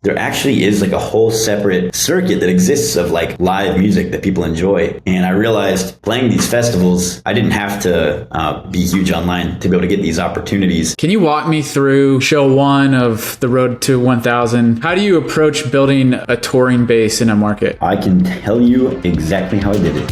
there actually is like a whole separate circuit that exists of like live music that people enjoy. And I realized playing these festivals, I didn't have to be huge online to be able to get these opportunities. Can you walk me through show one of the Road to 1000? How do you approach building a touring base in a market? I can tell you exactly how I did it.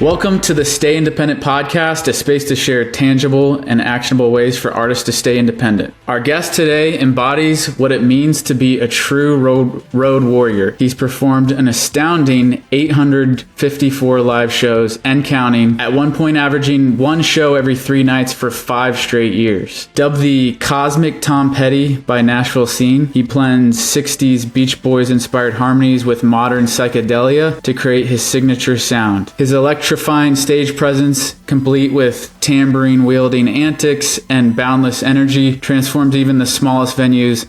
Welcome to the Stay Independent podcast, a space to share tangible and actionable ways for artists to stay independent. Our guest today embodies what it means to be a true road warrior. He's performed an astounding 854 live shows and counting, at one point averaging one show every 3 nights for 5 straight years. Dubbed the Cosmic Tom Petty by Nashville scene, he blends 60s Beach Boys inspired harmonies with modern psychedelia to create his signature sound. His electrifying stage presence, complete with tambourine wielding antics and boundless energy, transforms even the smallest venues,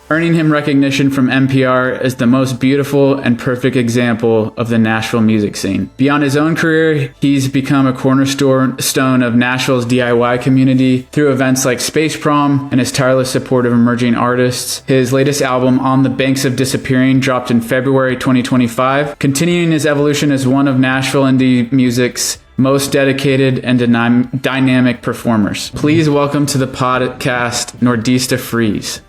earning him recognition from NPR as the most beautiful and perfect example of the Nashville music scene. Beyond his own career, he's become a cornerstone of Nashville's DIY community through events like Space Prom and his tireless support of emerging artists. His latest album, On the Banks of Disappearing, dropped in February 2025, continuing his evolution as one of Nashville indie music's most dedicated and dynamic performers. Please welcome to the podcast, Nordista Freeze.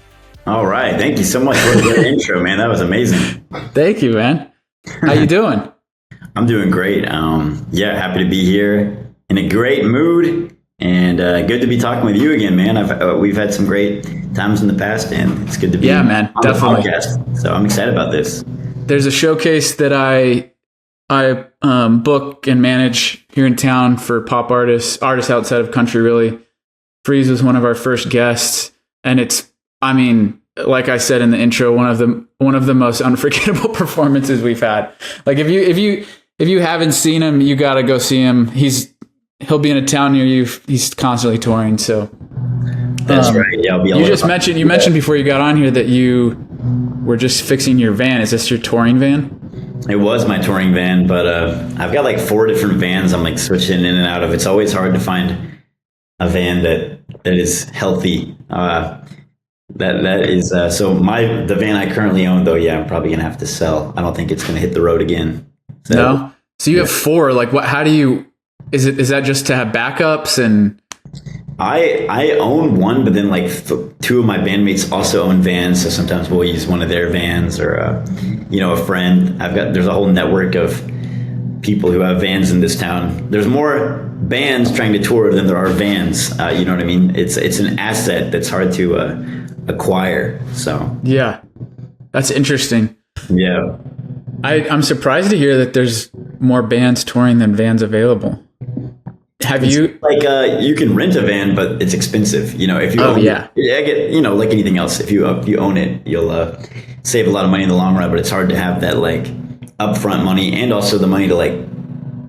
All right. Thank you so much for the intro, man. That was amazing. Thank you, man. How you doing? I'm doing great. Happy to be here in a great mood and good to be talking with you again, man. We've had some great times in the past and it's good to be on definitely. The podcast. So I'm excited about this. There's a showcase that I book and manage here in town for pop artists outside of country, really. Freeze was one of our first guests, and like I said in the intro, one of the most unforgettable performances we've had. Like if you haven't seen him, you got to go see him. He'll be in a town near you. He's constantly touring. So that's right. Yeah, I'll be. You mentioned before you got on here that you were just fixing your van. Is this your touring van? It was my touring van, but I've got like 4 different vans. I'm like switching in and out of. It's always hard to find a van that is healthy. That is the van I currently own, though. Yeah, I'm probably gonna have to sell. I don't think it's gonna hit the road again. No. So you have 4. Like, what? How do you? Is that just to have backups? And I own one, but then like 2 of my bandmates also own vans. So sometimes we'll use one of their vans or a friend. There's a whole network of people who have vans in this town. There's more bands trying to tour than there are vans. You know what I mean? It's an asset that's hard to acquire. So yeah, that's interesting. Yeah, I'm surprised to hear that there's more bands touring than vans available. You can rent a van, but it's expensive. If you own it, like anything else, if you own it, you'll save a lot of money in the long run. But it's hard to have that like upfront money and also the money to like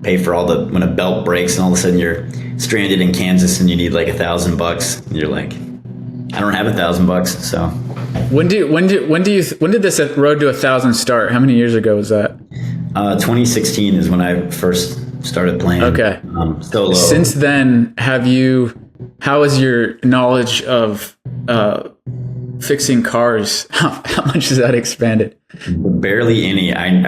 pay for when a belt breaks and all of a sudden you're stranded in Kansas and you need like $1,000 and you're like, I don't have $1,000. So when did this Road to 1000 start? How many years ago was that? 2016 is when I first started playing. Okay. Solo. Since then, how has your knowledge of fixing cars, how much has that expanded? Barely any. I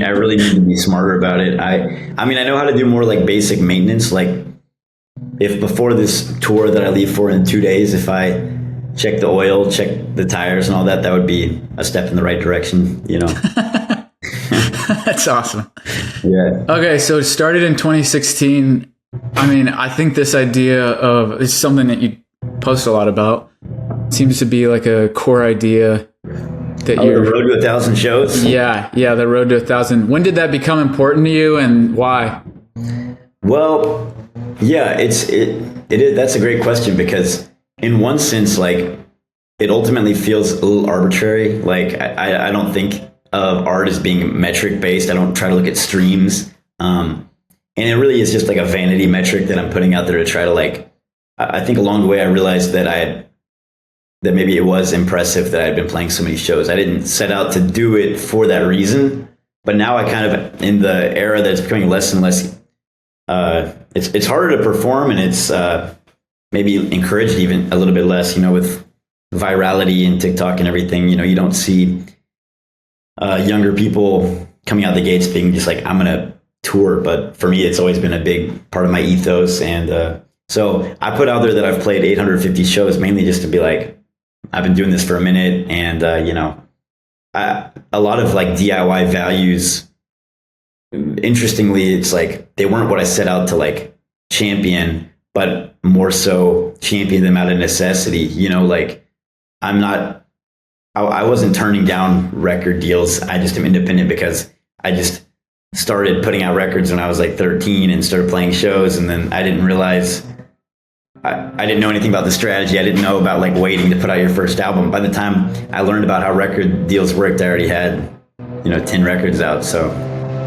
really need to be smarter about it. I know how to do more like basic maintenance. Like if before this tour that I leave for in 2 days, if I check the oil, check the tires and all that, that would be a step in the right direction, That's awesome. Yeah. Okay. So it started in 2016. I think this idea of it's something that you post a lot about. It seems to be like a core idea that the Road to 1000 shows. Yeah. The Road to 1000. When did that become important to you and why? Well, yeah, it is. That's a great question because in one sense, like it ultimately feels a little arbitrary. Like I don't think of art as being metric based. I don't try to look at streams. And it really is just like a vanity metric that I'm putting out there to try to like, I think along the way I realized that maybe it was impressive that I'd been playing so many shows. I didn't set out to do it for that reason, but now I kind of, in the era that's becoming less and less it's harder to perform, and it's maybe encouraged even a little bit less. With virality and TikTok and everything, you don't see younger people coming out the gates being just like, I'm gonna tour. But for me, it's always been a big part of my ethos, and so I put out there that I've played 850 shows, mainly just to be like, I've been doing this for a minute, and a lot of like DIY values. Interestingly, it's like they weren't what I set out to like champion, but more so champion them out of necessity. Like I wasn't turning down record deals. I just am independent because I just started putting out records when I was like 13 and started playing shows. And then I didn't realize I didn't know anything about the strategy. I didn't know about like waiting to put out your first album. By the time I learned about how record deals worked, I already had, 10 records out. So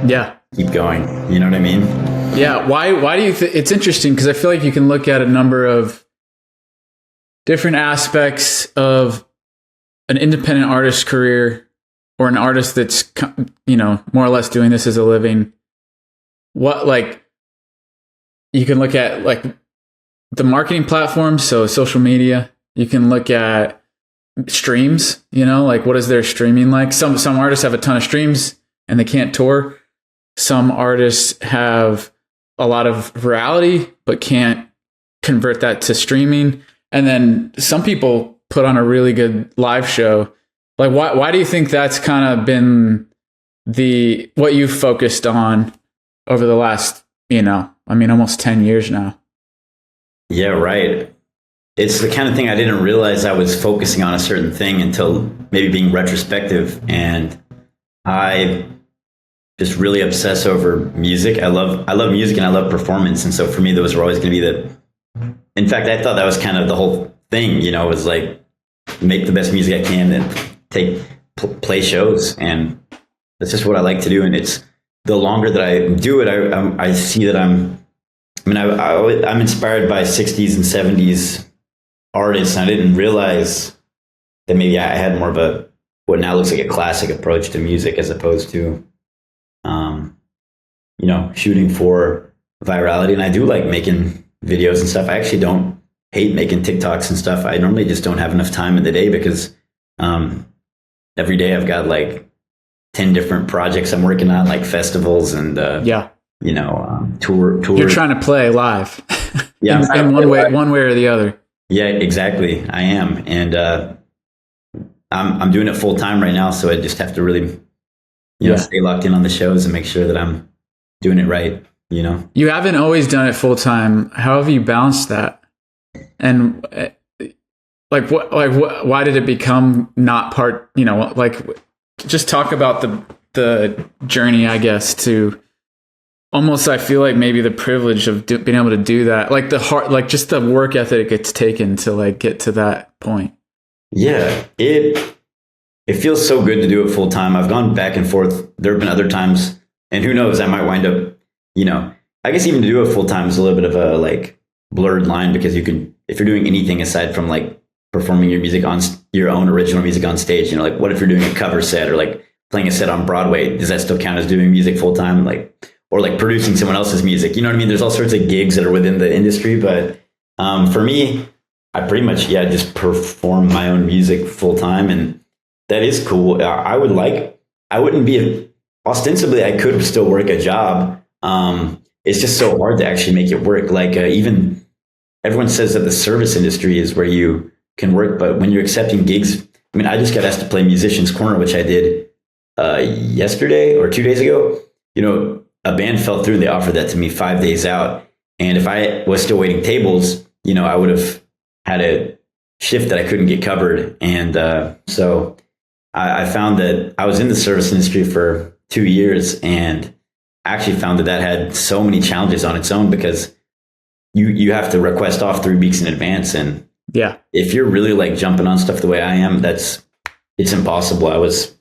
yeah, keep going. You know what I mean? Yeah. Why do you think it's interesting? Because I feel like you can look at a number of different aspects of an independent artist career or an artist that's, more or less doing this as a living. What, like, you can look at like the marketing platforms. So social media, you can look at streams, like what is their streaming like? Some artists have a ton of streams and they can't tour. Some artists have a lot of virality, but can't convert that to streaming. And then some people put on a really good live show. Like, why do you think that's kind of been what you've focused on over the last, almost 10 years now? Yeah, right. It's the kind of thing I didn't realize I was focusing on a certain thing until maybe being retrospective. And I just really obsess over music. I love music and I love performance. And so for me, those were always going to be in fact, I thought that was kind of the whole thing, was like, make the best music I can and play shows. And that's just what I like to do. And it's the longer that I do it, I see that I'm inspired by 60s and 70s artists. And I didn't realize that maybe I had more of what now looks like a classic approach to music as opposed to, shooting for virality. And I do like making videos and stuff. I actually don't hate making TikToks and stuff. I normally just don't have enough time in the day because every day I've got like 10 different projects I'm working on, like festivals and tours. You're trying to play live. Yeah, in one way or the other. Yeah, exactly. I am, and I'm doing it full time right now. So I just have to really, stay locked in on the shows and make sure that I'm doing it right. You haven't always done it full time. How have you balanced that? And why did it become not part? Just talk about the journey, I guess, to almost. I feel like maybe the privilege of being able to do that, like the heart, like just the work ethic it's taken to like get to that point. Yeah, it feels so good to do it full time. I've gone back and forth. There have been other times, and who knows, I might wind up. I guess even to do it full time is a little bit of a like blurred line because you can, if you're doing anything aside from like performing your music on your own original music on stage, like what if you're doing a cover set or like playing a set on Broadway? Does that still count as doing music full time? Or like producing someone else's music? You know what I mean? There's all sorts of gigs that are within the industry, but for me, I pretty much just perform my own music full time, and that is cool. I wouldn't be ostensibly. I could still work a job. It's just so hard to actually make it work. Like even everyone says that the service industry is where you can work, but when you're accepting gigs, I just got asked to play Musician's Corner, which I did yesterday or 2 days ago. A band fell through and they offered that to me 5 days out. And if I was still waiting tables, I would have had a shift that I couldn't get covered. And so I found that I was in the service industry for 2 years and actually found that had so many challenges on its own because you have to request off 3 weeks in advance. And if you're really like jumping on stuff the way I am, it's impossible. I was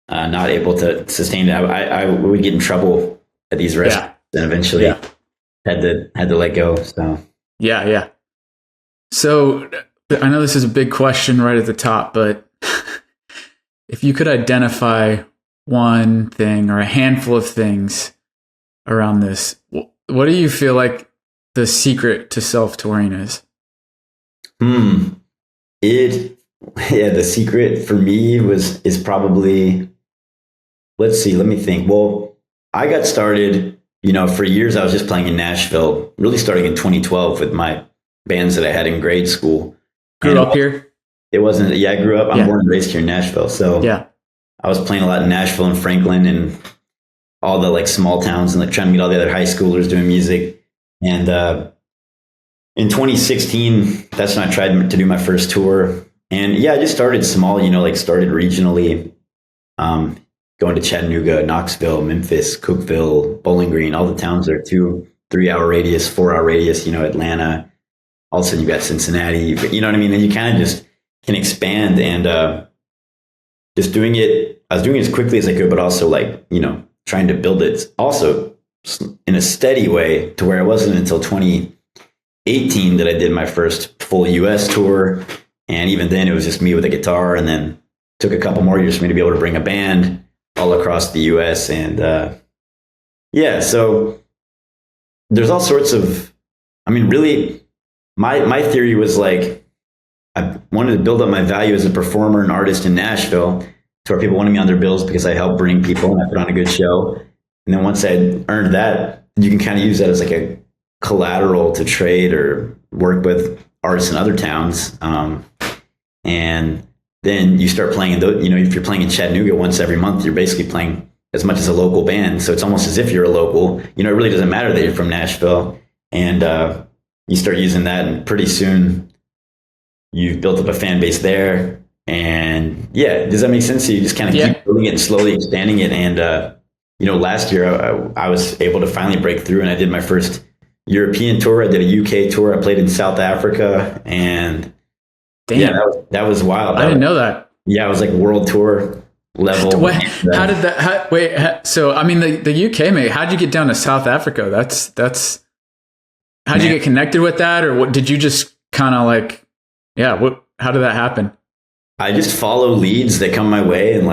not able to sustain it. I would get in trouble at these restaurants and eventually had to let go. So So I know this is a big question right at the top, but if you could identify one thing or a handful of things around this, what do you feel like the secret to self-touring is? The secret for me is probably, let's see, let me think. Well, I got started, for years I was just playing in Nashville, really starting in 2012 with my bands that I had in grade school. Grew up here? It wasn't, I grew up, I'm born and raised here in Nashville. So yeah, I was playing a lot in Nashville and Franklin and all the like small towns and like trying to meet all the other high schoolers doing music. And in 2016, that's when I tried to do my first tour. And I just started small, started regionally, going to Chattanooga, Knoxville, Memphis, Cookeville, Bowling Green, all the towns that are 2-3 hour radius, 4 hour radius, Atlanta. All of a sudden you got Cincinnati, you know what I mean? And you kind of just can expand and just doing it. I was doing it as quickly as I could, but also trying to build it also in a steady way to where it wasn't until 2018 that I did my first full US tour. And even then it was just me with a guitar, and then took a couple more years for me to be able to bring a band all across the US. And so there's all sorts of, really my theory was like, I wanted to build up my value as a performer and artist in Nashville to where people wanted me on their bills because I helped bring people and I put on a good show. And then once I earned that, you can kind of use that as like a collateral to trade or work with artists in other towns. And then you start playing, if you're playing in Chattanooga once every month, you're basically playing as much as a local band. So it's almost as if you're a local, it really doesn't matter that you're from Nashville. And you start using that, and pretty soon you've built up a fan base there. And does that make sense? So you just kind of keep building it and slowly expanding it. And, last year I was able to finally break through, and I did my first European tour. I did a UK tour. I played in South Africa, and damn, that was wild. I didn't know that. Yeah, it was like world tour level. Wait, how did that? So the UK, mate. How'd you get down to South Africa? That's. How'd you get connected with that, or what? Did you just kind of like, how did that happen? I just follow leads that come my way, and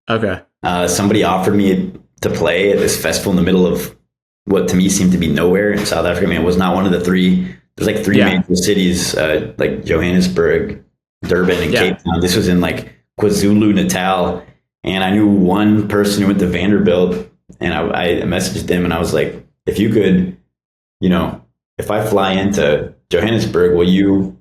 okay. Somebody offered me to play at this festival in the middle of what to me seemed to be nowhere in South Africa. It was not one of the three. There's like three major cities, like Johannesburg, Durban, and Cape Town. This was in like KwaZulu Natal, and I knew one person who went to Vanderbilt, and I messaged them, and I was like, if you could, if I fly into Johannesburg, will you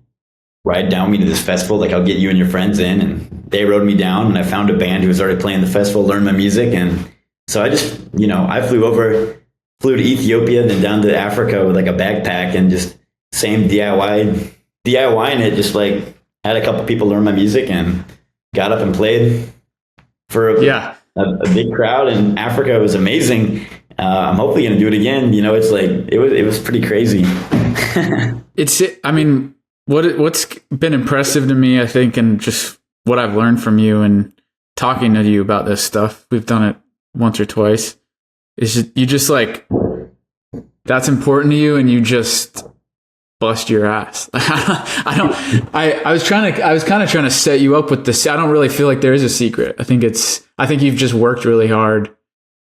ride down me to this festival? Like, I'll get you and your friends in. And they rode me down, and I found a band who was already playing the festival, learned my music. And so I just, I flew to Ethiopia, then down to Africa with like a backpack, and just same DIYing it, just like had a couple people learn my music and got up and played for a big crowd in Africa. It was amazing. I'm hopefully going to do it again. It's like, it was pretty crazy. What's been impressive to me, I think, and just what I've learned from you and talking to you about this stuff, we've done it once or twice, is you just like, that's important to you, and you just bust your ass. I was kind of trying to set you up with this. I don't really feel like there is a secret. I think you've just worked really hard.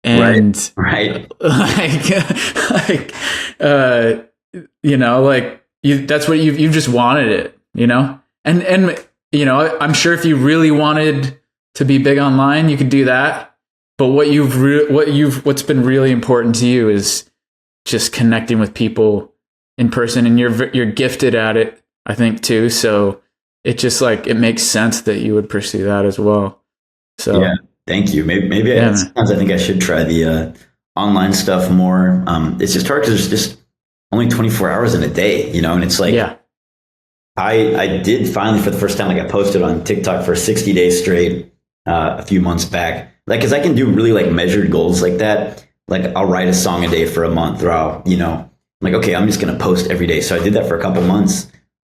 And right. That's what you've just wanted it, and I'm sure if you really wanted to be big online, you could do that. But what's been really important to you is just connecting with people in person, and you're gifted at it, I think, too. So it just it makes sense that you would pursue that as well. So yeah. Thank you. Maybe sometimes I think I should try the online stuff more. It's just hard because there's just only 24 hours in a day, and it's like, I did finally for the first time, I posted on TikTok for 60 days straight a few months back, because I can do really measured goals like that. Like, I'll write a song a day for a month, or I'll, okay, I'm just going to post every day. So I did that for a couple months,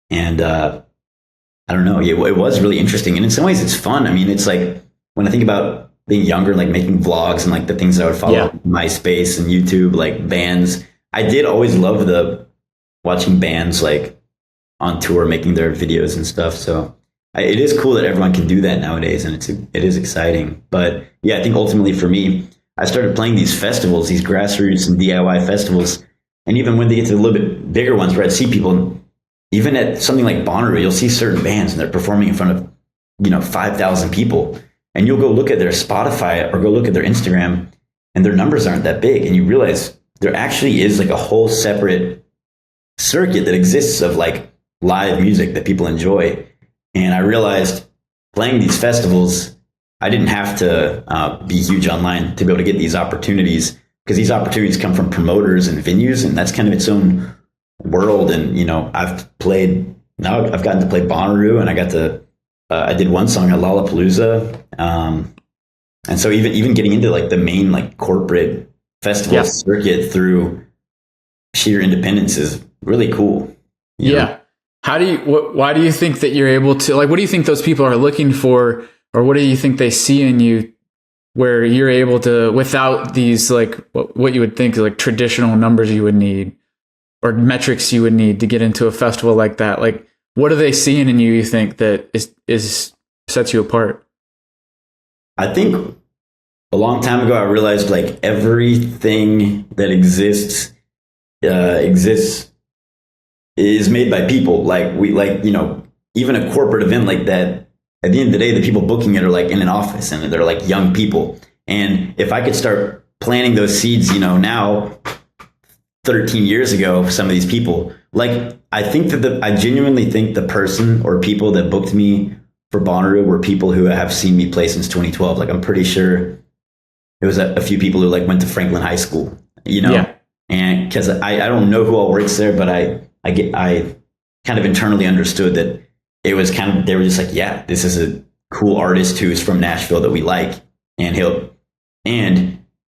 and I don't know. It was really interesting. And in some ways it's fun. It's like, when I think about being younger, making vlogs and the things I would follow, MySpace and YouTube, bands, I did always love watching bands on tour, making their videos and stuff. So it is cool that everyone can do that nowadays, and it is exciting. But I think ultimately for me, I started playing these festivals, these grassroots and DIY festivals And even when they get to the little bit bigger ones where I'd see people, even at something like Bonnaroo, you'll see certain bands and they're performing in front of, 5,000 people. And you'll go look at their Spotify or go look at their Instagram and their numbers aren't that big. And you realize there actually is like a whole separate circuit that exists of like live music that people enjoy. And I realized playing these festivals, I didn't have to be huge online to be able to get these opportunities, because these opportunities come from promoters and venues, and that's kind of its own world. And, I've gotten to play Bonnaroo, and I did one song at Lollapalooza. And so even getting into like the main like corporate festival circuit through sheer independence is really cool. Yeah. Why do you think that you're able to, like, what do you think those people are looking for, or what do you think they see in you where you're able to, without these, like what you would think like traditional numbers you would need or metrics you would need to get into a festival like that? Like, what are they seeing in you think that is sets you apart? I think a long time ago, I realized like everything that exists is made by people. Like even a corporate event like that, at the end of the day, the people booking it are like in an office and they're like young people. And if I could start planting those seeds, now 13 years ago, some of these people, like, I think that I genuinely think the person or people that booked me for Bonnaroo were people who have seen me play since 2012. Like, I'm pretty sure it was a few people who like went to Franklin High School, Yeah. And because I don't know who all works there, but I kind of internally understood that it was kind of, they were just like, yeah, this is a cool artist who's from Nashville that we like, and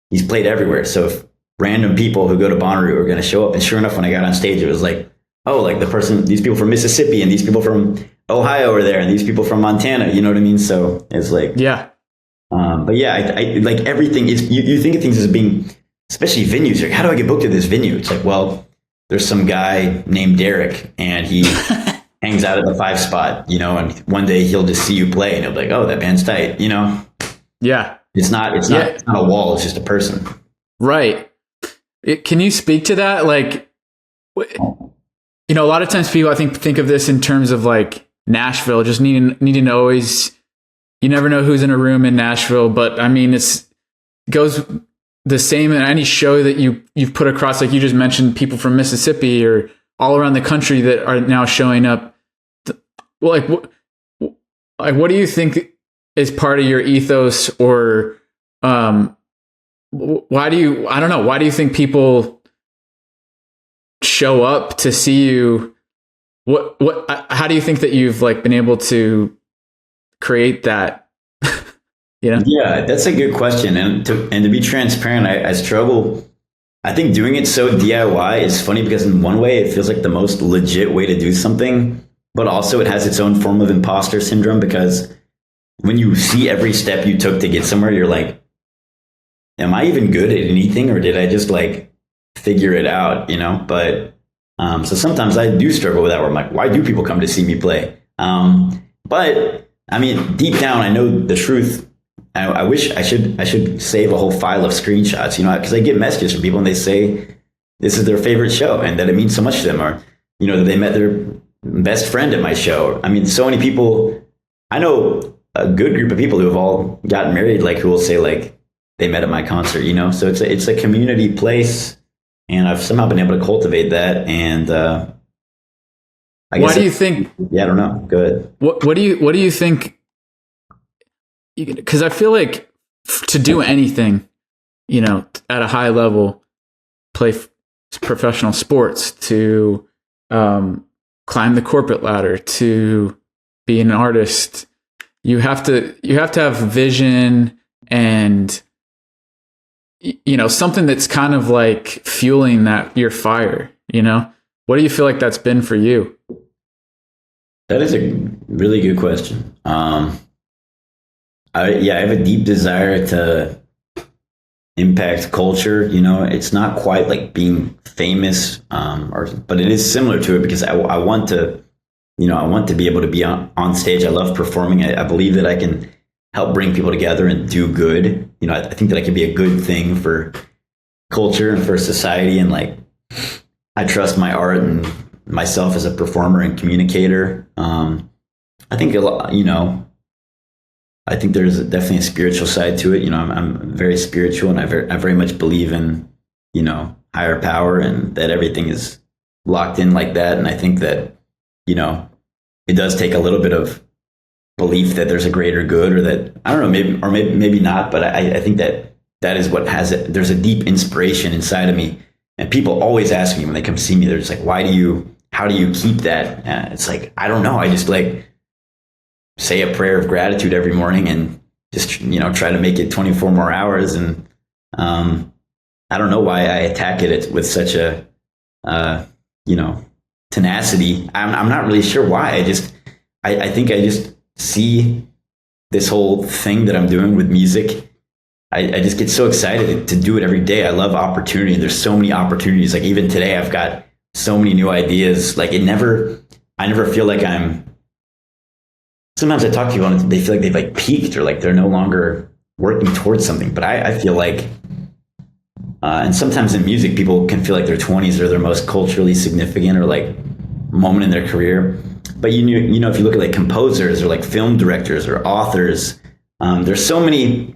he's played everywhere. So if random people who go to Bonnaroo are going to show up, and sure enough, when I got on stage, it was like, oh, like these people from Mississippi and these people from Ohio are there and these people from Montana, you know what I mean? So it's like, yeah. But yeah, I like everything is, you think of things as being, especially venues, like, how do I get booked at this venue? It's like, well, there's some guy named Derek and he hangs out at the 5 spot, and one day he'll just see you play and he'll be like, oh, that band's tight, Yeah. It's not a wall, it's just a person. Right. Can you speak to that? Like, a lot of times people, I think of this in terms of like Nashville, just needing to always, you never know who's in a room in Nashville, but I mean, it goes the same in any show that you've put across. Like you just mentioned, people from Mississippi or all around the country that are now showing up. Well, what do you think is part of your ethos, or why do you think people show up to see you? How do you think that you've like been able to create that? Yeah, that's a good question. And to be transparent, I struggle. I think doing it so DIY is funny because in one way it feels like the most legit way to do something, but also it has its own form of imposter syndrome, because when you see every step you took to get somewhere, you're like, am I even good at anything, or did I just like figure it out, But so sometimes I do struggle with that, where I'm like, why do people come to see me play? But I mean, deep down, I know the truth. I wish I should save a whole file of screenshots, because I get messages from people and they say this is their favorite show and that it means so much to them, or that they met their best friend at my show. I mean, so many people. I know a good group of people who have all gotten married, like who will say like they met at my concert, So it's a community place, and I've somehow been able to cultivate that. And why do you think? Yeah, I don't know. Go ahead. What do you think? Because I feel like to do anything, at a high level, play professional sports, to climb the corporate ladder, to be an artist, you have to have vision and something that's kind of like fueling your fire. What do you feel like that's been for you? That is a really good question. I have a deep desire to impact culture. It's not quite like being famous, but it is similar to it, because I want to, I want to be able to be on stage. I love performing. I believe that I can help bring people together and do good. I think that I can be a good thing for culture and for society, and like I trust my art and myself as a performer and communicator. I think a lot, I think there's definitely a spiritual side to it. I'm very spiritual, and I very much believe in, higher power, and that everything is locked in like that. And I think that, it does take a little bit of belief that there's a greater good, or that, I don't know, maybe not, but I think that is what has it. There's a deep inspiration inside of me. And people always ask me when they come see me, they're just like, how do you keep that? It's like, I don't know. I just like say a prayer of gratitude every morning and just, try to make it 24 more hours. And I don't know why I attack it with such a, tenacity. I'm not really sure why. I think I just see this whole thing that I'm doing with music. I just get so excited to do it every day. I love opportunity. And there's so many opportunities. Like even today, I've got so many new ideas. Like I never feel like sometimes I talk to people and they feel like they've like peaked, or like they're no longer working towards something. But I feel like, and sometimes in music, people can feel like their 20s are their most culturally significant or like moment in their career. But if you look at like composers or like film directors or authors, there's so many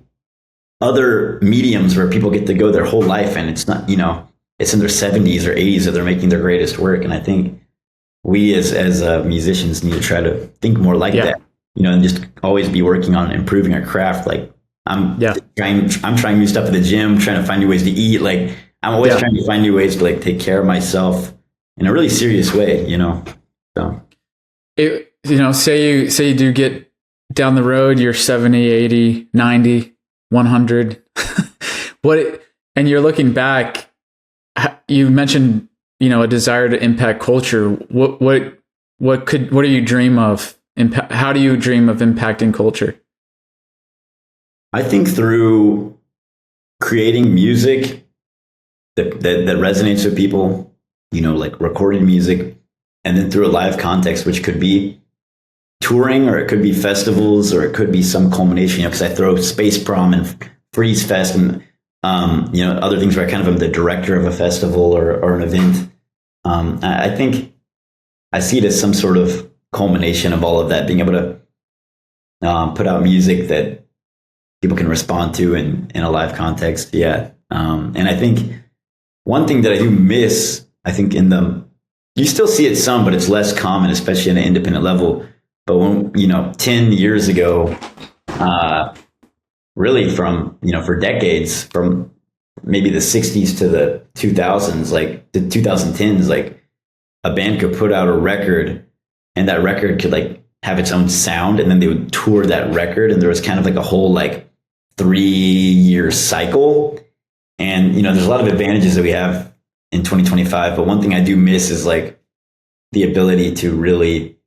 other mediums where people get to go their whole life, and it's not, it's in their 70s or 80s that they're making their greatest work. And I think we as musicians need to try to think more like that, and just always be working on improving our craft. Like I'm trying new stuff at the gym, trying to find new ways to eat. Like I'm always trying to find new ways to like take care of myself in a really serious way, so. Say you do get down the road, you're 70, 80, 90, 100. And you're looking back, you mentioned, a desire to impact culture. What do you dream of? How do you dream of impacting culture? I think through creating music that resonates with people, like recorded music, and then through a live context, which could be touring, or it could be festivals, or it could be some culmination, because I throw Space Prom and Freeze Fest and, other things where I kind of am the director of a festival or an event. I think I see it as some sort of culmination of all of that, being able to put out music that people can respond to in a live context. Yeah. And I think one thing that I do miss, I think you still see it some, but it's less common, especially at an independent level. But when, 10 years ago, really from, for decades, from maybe the 60s to the 2000s, like the 2010s, like a band could put out a record, and that record could like have its own sound, and then they would tour that record. And there was kind of like a whole like 3-year cycle. And, there's a lot of advantages that we have in 2025. But one thing I do miss is like the ability to really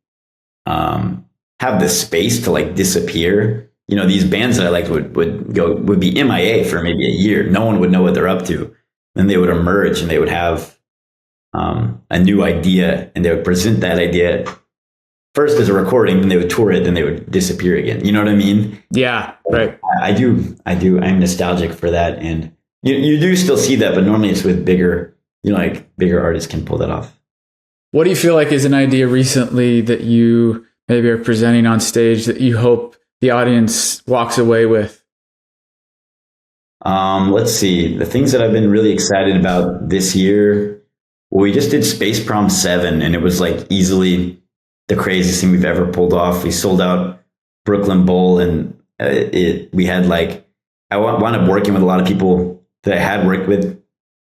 have the space to like disappear. These bands that I liked would be MIA for maybe a year. No one would know what they're up to. Then they would emerge, and they would have a new idea, and they would present that idea first as a recording, then they would tour it, then they would disappear again. You know what I mean? Yeah, right. I do. I'm nostalgic for that. And you do still see that, but normally it's with bigger, like bigger artists can pull that off. What do you feel like is an idea recently that you maybe are presenting on stage that you hope the audience walks away with? Let's see. The things that I've been really excited about this year, we just did Space Prom 7, and it was like easily the craziest thing we've ever pulled off. We sold out Brooklyn Bowl, and we had like, I wound up working with a lot of people that I had worked with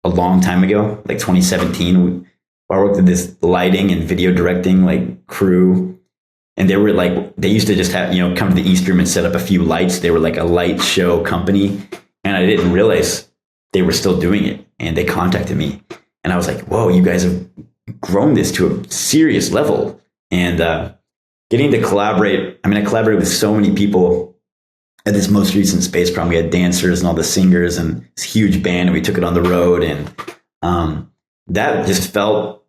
a long time ago, like 2017. I worked with this lighting and video directing like crew, and they were like, they used to just have, come to the East Room and set up a few lights. They were like a light show company, and I didn't realize they were still doing it. And they contacted me, and I was like, whoa, you guys have grown this to a serious level. And getting to collaborate, I collaborated with so many people at this most recent Space Prom. We had dancers and all the singers and this huge band, and we took it on the road. And that just felt,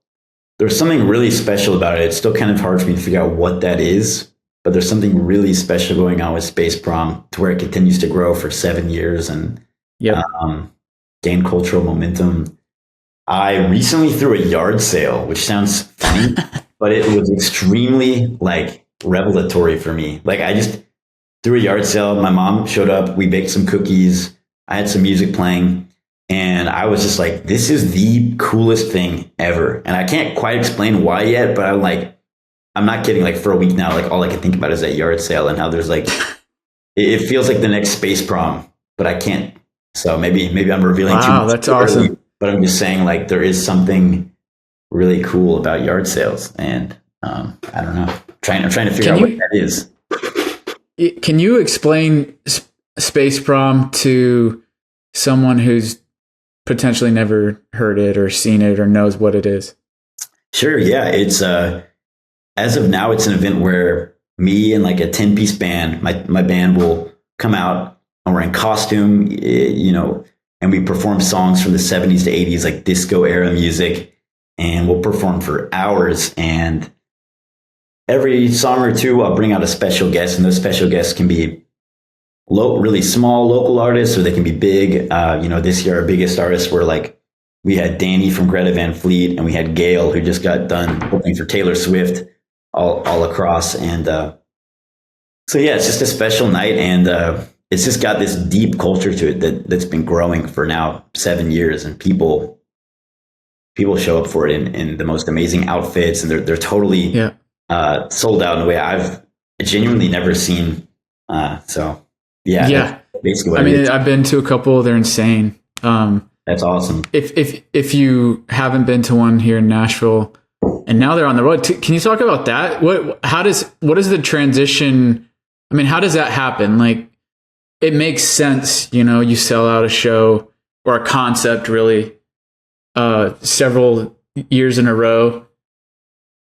there was something really special about it. It's still kind of hard for me to figure out what that is, but there's something really special going on with Space Prom, to where it continues to grow for 7 years and gain cultural momentum. I recently threw a yard sale, which sounds funny, but it was extremely like revelatory for me. Like I just threw a yard sale. My mom showed up. We baked some cookies. I had some music playing, and I was just like, "This is the coolest thing ever." And I can't quite explain why yet, but I'm not kidding. Like for a week now, like all I can think about is that yard sale and how there's like, it feels like the next space prom, but I can't. So maybe I'm revealing too Wow, much. that's awesome. But I'm just saying, like, there is something really cool about yard sales, and I don't know. I'm trying to figure out what that is. Can you explain space prom to someone who's potentially never heard it or seen it or knows what it is? Sure. Yeah, it's as of now, it's an event where me and like a 10-piece band, my band will come out and we're in costume, and we perform songs from the 70s to 80s, like disco era music, and we'll perform for hours. And every song or two, I'll bring out a special guest, and those special guests can be really small local artists, or they can be big. This year our biggest artists were like, we had Danny from Greta Van Fleet, and we had Gail, who just got done opening for Taylor Swift all across. And so yeah, it's just a special night, and it's just got this deep culture to it that's been growing for now 7 years, and people show up for it in the most amazing outfits, and they're totally sold out in a way I've genuinely never seen. So yeah, basically what I've been to a couple. They're insane. That's awesome. If you haven't been to one here in Nashville, and now they're on the road, can you talk about that? What is the transition? I mean, how does that happen? Like, it makes sense, you sell out a show or a concept really several years in a row.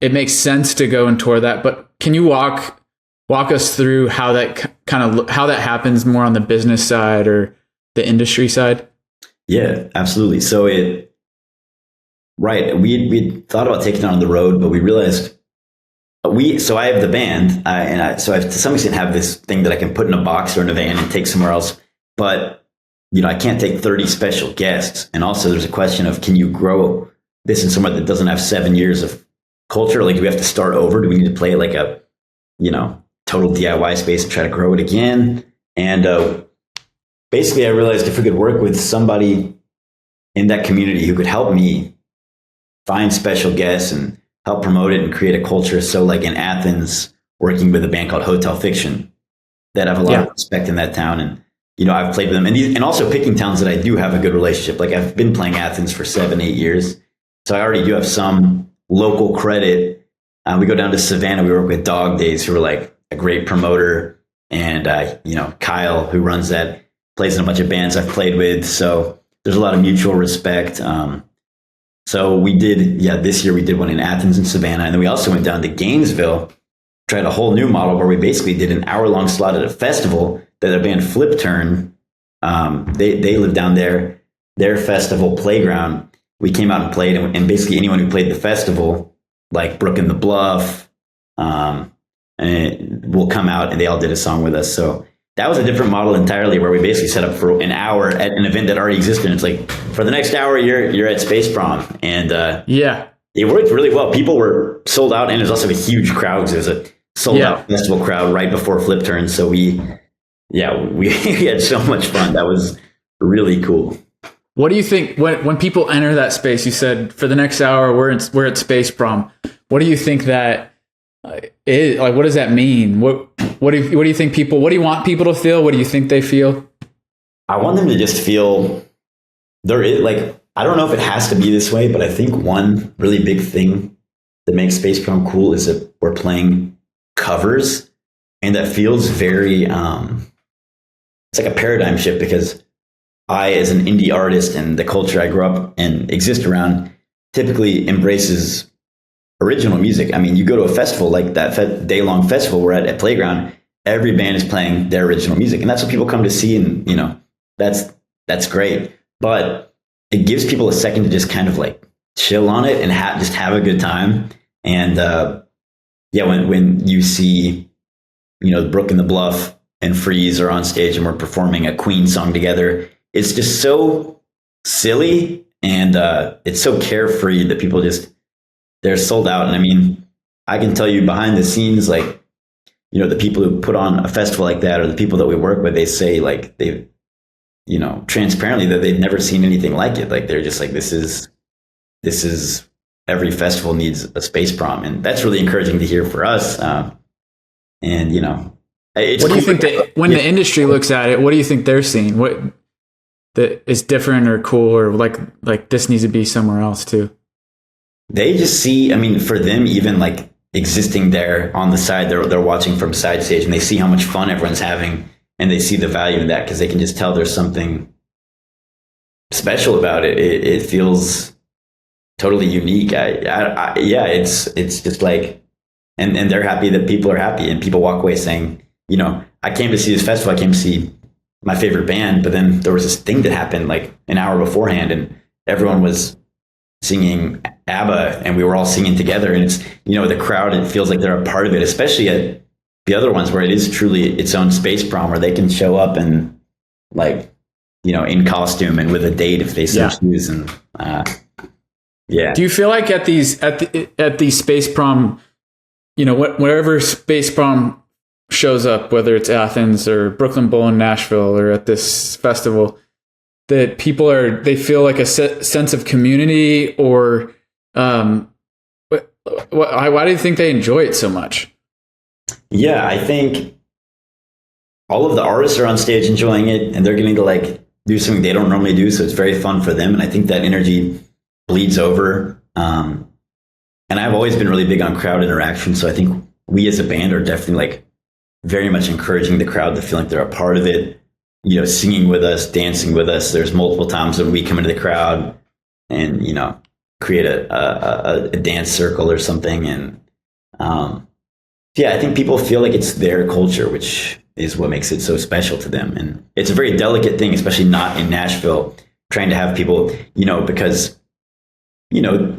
It makes sense to go and tour that, but can you walk us through how that how that happens more on the business side or the industry side? Yeah, absolutely. So we thought about taking it on the road, but we realized so I have the band, so I to some extent have this thing that I can put in a box or in a van and take somewhere else. But I can't take 30 special guests. And also, there's a question of, can you grow this in somewhere that doesn't have 7 years of culture? Like, do we have to start over? Do we need to play like a total DIY space and try to grow it again? And basically, I realized if we could work with somebody in that community who could help me find special guests and help promote it and create a culture. So like in Athens, working with a band called Hotel Fiction, that I have a lot of respect in that town. And, I've played with them, and also picking towns that I do have a good relationship. Like, I've been playing Athens for 7-8 years. So I already do have some local credit. We go down to Savannah. We work with Dog Days, who are like a great promoter. And, Kyle, who runs that, plays in a bunch of bands I've played with. So there's a lot of mutual respect. So we did, this year we did one in Athens and Savannah. And then we also went down to Gainesville, tried a whole new model where we basically did an hour-long slot at a festival that our band Flip Turn, they live down there, their festival playground. We came out and played, and basically anyone who played the festival, like Brook and the Bluff, and will come out, and they all did a song with us. So that was a different model entirely, where we basically set up for an hour at an event that already existed. And it's like, for the next hour, you're at Space Prom. And it worked really well. People were sold out, and there's also a huge crowd, because there's a sold out festival crowd right before Flip Turn. So we had so much fun. That was really cool. What do you think when people enter that space? You said for the next hour we're at Space Prom. What do you think that is? Like, what does that mean? What do you think people? What do you want people to feel? What do you think they feel? I want them to just feel there is, like, I don't know if it has to be this way, but I think one really big thing that makes Space Prom cool is that we're playing covers, and that feels very it's like a paradigm shift, because I, as an indie artist, and the culture I grew up and exist around, typically embraces original music. I mean, you go to a festival like that day-long festival we're at Playground, every band is playing their original music, and that's what people come to see, and that's great. But it gives people a second to just kind of like chill on it and just have a good time. And when you see, Brook and the Bluff and Freeze are on stage and we're performing a Queen song together, it's just so silly and it's so carefree that people they're sold out. And I mean, I can tell you behind the scenes, like, you know, the people who put on a festival like that, or the people that we work with, they say like they, you know, transparently that they've never seen anything like it. Like they're just like, this is every festival needs a space prom, and that's really encouraging to hear for us. And you know, it's what do you think that when the industry looks at it, what do you think they're seeing? What that is different or cool, or like this needs to be somewhere else too? They just see, I mean, for them, even like existing there on the side, they're watching from side stage, and they see how much fun everyone's having, and they see the value in that because they can just tell there's something special about it. It feels totally unique. Yeah, it's just like, and they're happy that people are happy, and people walk away saying, you know, I came to see this festival, I came to see my favorite band, but then there was this thing that happened like an hour beforehand, and everyone was singing ABBA, and we were all singing together, and it's, you know, the crowd, it feels like they're a part of it, especially at the other ones where it is truly its own space prom, where they can show up and like, you know, in costume and with a date if they so choose. And yeah. Do you feel like at these space prom, you know, wherever space prom shows up, whether it's Athens or Brooklyn Bowl in Nashville or at this festival, that they feel like a sense of community, or why do you think they enjoy it so much? Yeah, I think all of the artists are on stage enjoying it, and they're getting to like do something they don't normally do. So it's very fun for them. And I think that energy bleeds over. And I've always been really big on crowd interaction. So I think we as a band are definitely like very much encouraging the crowd to feel like they're a part of it, you know, singing with us, dancing with us. There's multiple times when we come into the crowd and, you know, create a dance circle or something. And yeah, I think people feel like it's their culture, which is what makes it so special to them. And it's a very delicate thing, especially not in Nashville, trying to have people, you know, because, you know,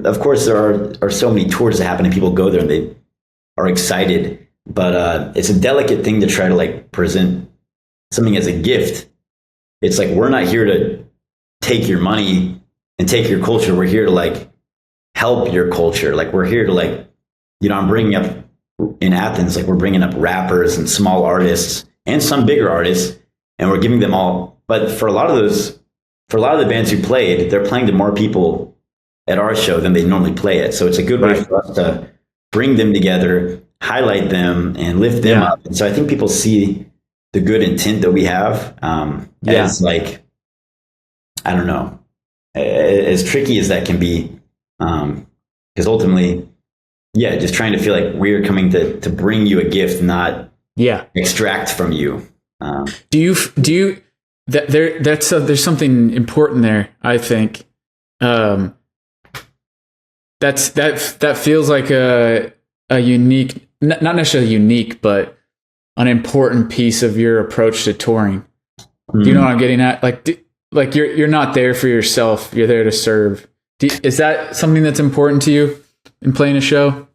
of course there are so many tours that happen and people go there and they are excited, but it's a delicate thing to try to like present something as a gift. It's like, we're not here to take your money and take your culture. We're here to like help your culture. Like we're here to like, you know, I'm bringing up in Athens, like we're bringing up rappers and small artists and some bigger artists, and we're giving them all. But for a lot of the bands who played, they're playing to more people at our show than they normally play it. So it's a good way for us to bring them together, highlight them, and lift them up. And so I think people see the good intent that we have as like, I don't know, as tricky as that can be, because ultimately, just trying to feel like we're coming to bring you a gift, not extract from you. Do you there's something important there, I think. That feels like a unique, not necessarily unique, but an important piece of your approach to touring. Do you know what I'm getting at? Like you're not there for yourself. You're there to serve. Is that something that's important to you in playing a show?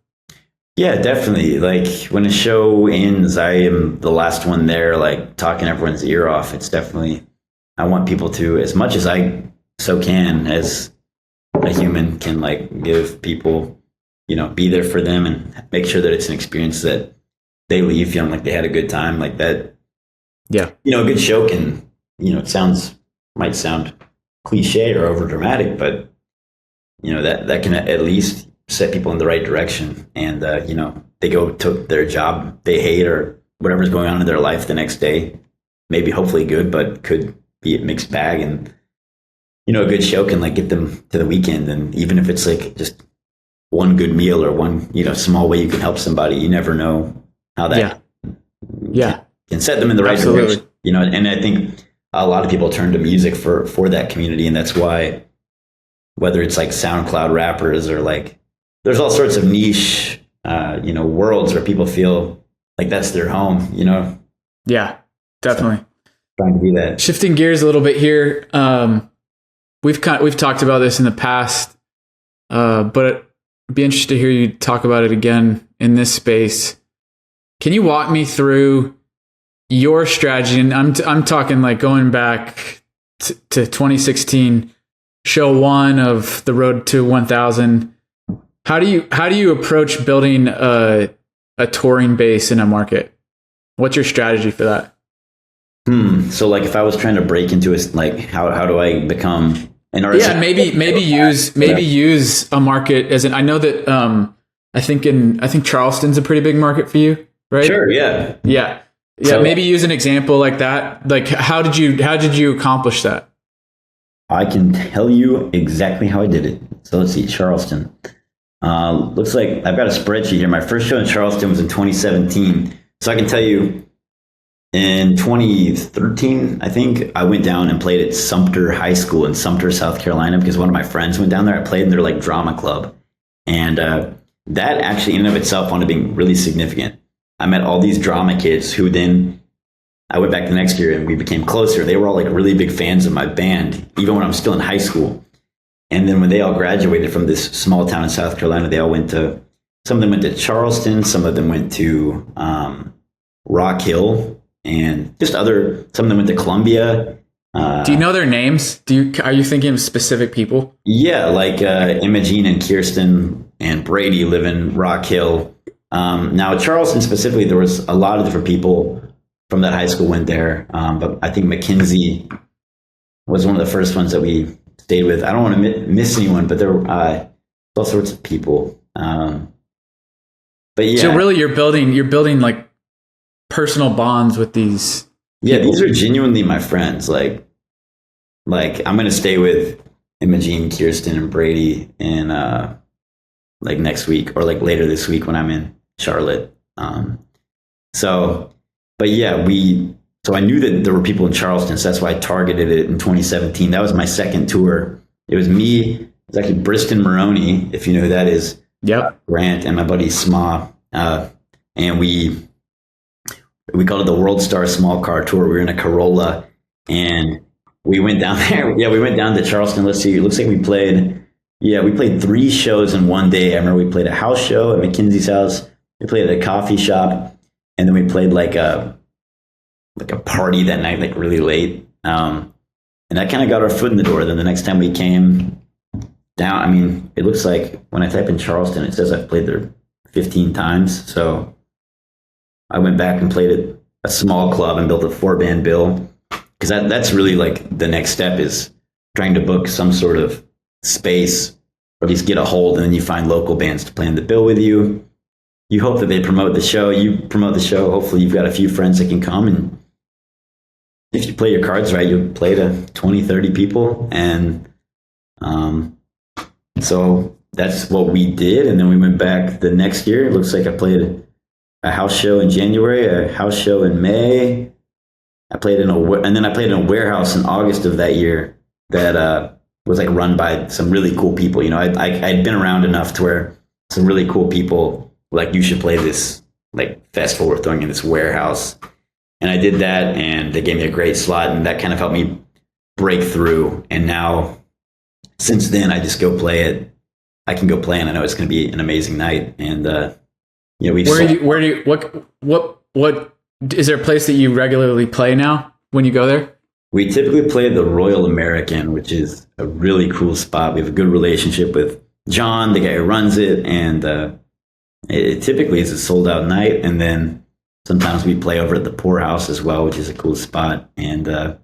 Yeah, definitely. Like when a show ends, I am the last one there, like talking everyone's ear off. It's definitely, I want people to, as much as I so can, as a human, can like give people, you know, be there for them and make sure that it's an experience that they leave feeling like they had a good time, like that. Yeah. You know, a good show can, you know, might sound cliche or over dramatic, but you know, that can at least set people in the right direction. And, you know, they go to their job they hate or whatever's going on in their life the next day, maybe hopefully good, but could be a mixed bag. And, you know, a good show can like get them to the weekend. And even if it's like just one good meal or one, you know, small way you can help somebody, you never know how that can set them in the right direction. You know, and I think a lot of people turn to music for that community. And that's why, whether it's like SoundCloud rappers or like, there's all sorts of niche, you know, worlds where people feel like that's their home, you know? Yeah, definitely. So, trying to be that. Shifting gears a little bit here. We've talked about this in the past, but I'd be interested to hear you talk about it again in this space. Can you walk me through your strategy? And I'm talking like going back to 2016, show one of the Road to 1000. How do you approach building a touring base in a market? What's your strategy for that? So like if I was trying to break into a, like how do I become an artist? Yeah, maybe use a market as an, I know that I think Charleston's a pretty big market for you, right? Sure, yeah. Yeah. So, maybe use an example like that. Like how did you accomplish that? I can tell you exactly how I did it. So let's see, Charleston. Looks like I've got a spreadsheet here. My first show in Charleston was in 2017. So I can tell you in 2013, I think I went down and played at Sumter High School in Sumter, South Carolina, because one of my friends went down there. I played in their like drama club. And that actually in and of itself wound up being really significant. I met all these drama kids who then I went back the next year and we became closer. They were all like really big fans of my band, even when I'm still in high school. And then when they all graduated from this small town in South Carolina, they all some of them went to Charleston, some of them went to Rock Hill, and some of them went to Columbia. Do you know their names? Are you thinking of specific people? Yeah, like Imogene and Kirsten and Brady live in Rock Hill. Now, Charleston specifically, there was a lot of different people from that high school went there. But I think Mackenzie was one of the first ones that we stayed with. I don't want to miss anyone, but there were all sorts of people. But yeah. So really you're building like personal bonds with these people. Yeah, these are genuinely my friends. Like I'm going to stay with Imogene, Kirsten, and Brady in like next week or like later this week when I'm in Charlotte. But yeah, so I knew that there were people in Charleston, so that's why I targeted it in 2017. That was my second tour. It was me. It was actually Briston Maroney, if you know who that is. Yep. Grant and my buddy Sma. And we called it the World Star Small Car Tour. We were in a Corolla and we went down there. Yeah, we went down to Charleston. Let's see. It looks like we played 3 shows in one day. I remember we played a house show at Mackenzie's house. We played at a coffee shop. And then we played like a party that night, like really late. And that kind of got our foot in the door. Then the next time we came down, I mean, it looks like when I type in Charleston, it says I've played there 15 times. So I went back and played at a small club and built a 4-band bill. Because that's really like the next step is trying to book some sort of space or at least get a hold. And then you find local bands to play in the bill with you. You hope that they promote the show. You promote the show. Hopefully you've got a few friends that can come. And if you play your cards right, you'll play to 20, 30 people. And so that's what we did. And then we went back the next year. It looks like I played a house show in January, a house show in May. I played in a warehouse in August of that year that was like run by some really cool people. You know, I'd been around enough to where some really cool people like, you should play this like festival we're throwing in this warehouse. And I did that and they gave me a great slot and that kind of helped me break through. And now since then I just go play it. I can go play and I know it's going to be an amazing night. And, what is there a place that you regularly play now when you go there? We typically play the Royal American, which is a really cool spot. We have a good relationship with John, the guy who runs it. And, it typically is a sold out night. And then sometimes we play over at the Poorhouse as well, which is a cool spot. And then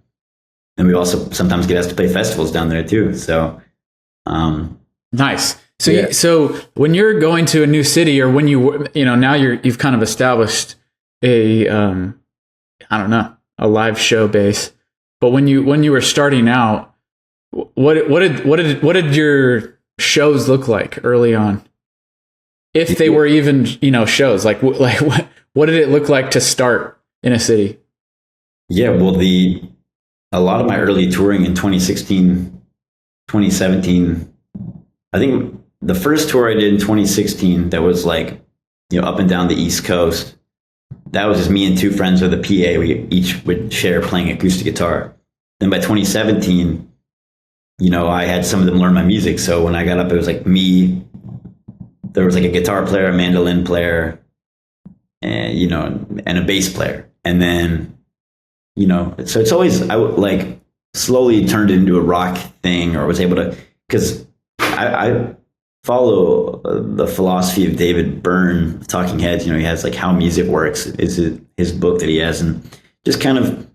we also sometimes get asked to play festivals down there too. So, nice. So, yeah. So when you're going to a new city or when now you've kind of established a live show base, but when you were starting out, what did your shows look like early on? If they were even, shows, like what did it look like to start in a city? Yeah, well, a lot of my early touring in 2016, 2017, I think the first tour I did in 2016 that was like, up and down the East Coast, that was just me and 2 friends with a PA. We each would share playing acoustic guitar. Then by 2017, I had some of them learn my music. So when I got up, it was like me. There was like a guitar player, a mandolin player, and a bass player. And then, so it's always, slowly turned it into a rock thing, or was able to, because I follow the philosophy of David Byrne, Talking Heads. He has like How Music Works is his book that he has, and just kind of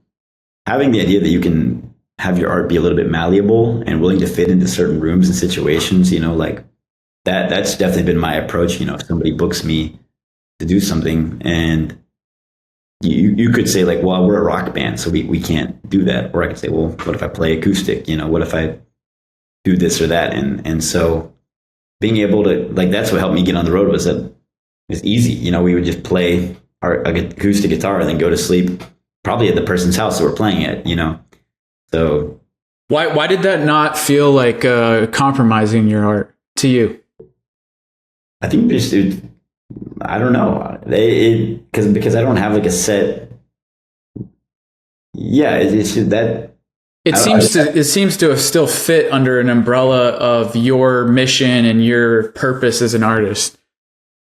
having the idea that you can have your art be a little bit malleable and willing to fit into certain rooms and situations, like that's definitely been my approach. If somebody books me to do something, and you could say like, well, we're a rock band, so we can't do that. Or I could say, well, what if I play acoustic? What if I do this or that? And so being able to, like, that's what helped me get on the road, was that it was easy. We would just play our acoustic guitar and then go to sleep, probably at the person's house that we're playing at, So why did that not feel like compromising your art to you? I think I don't know. Because I don't have like a set. Yeah, it's that. It seems to have still fit under an umbrella of your mission and your purpose as an artist.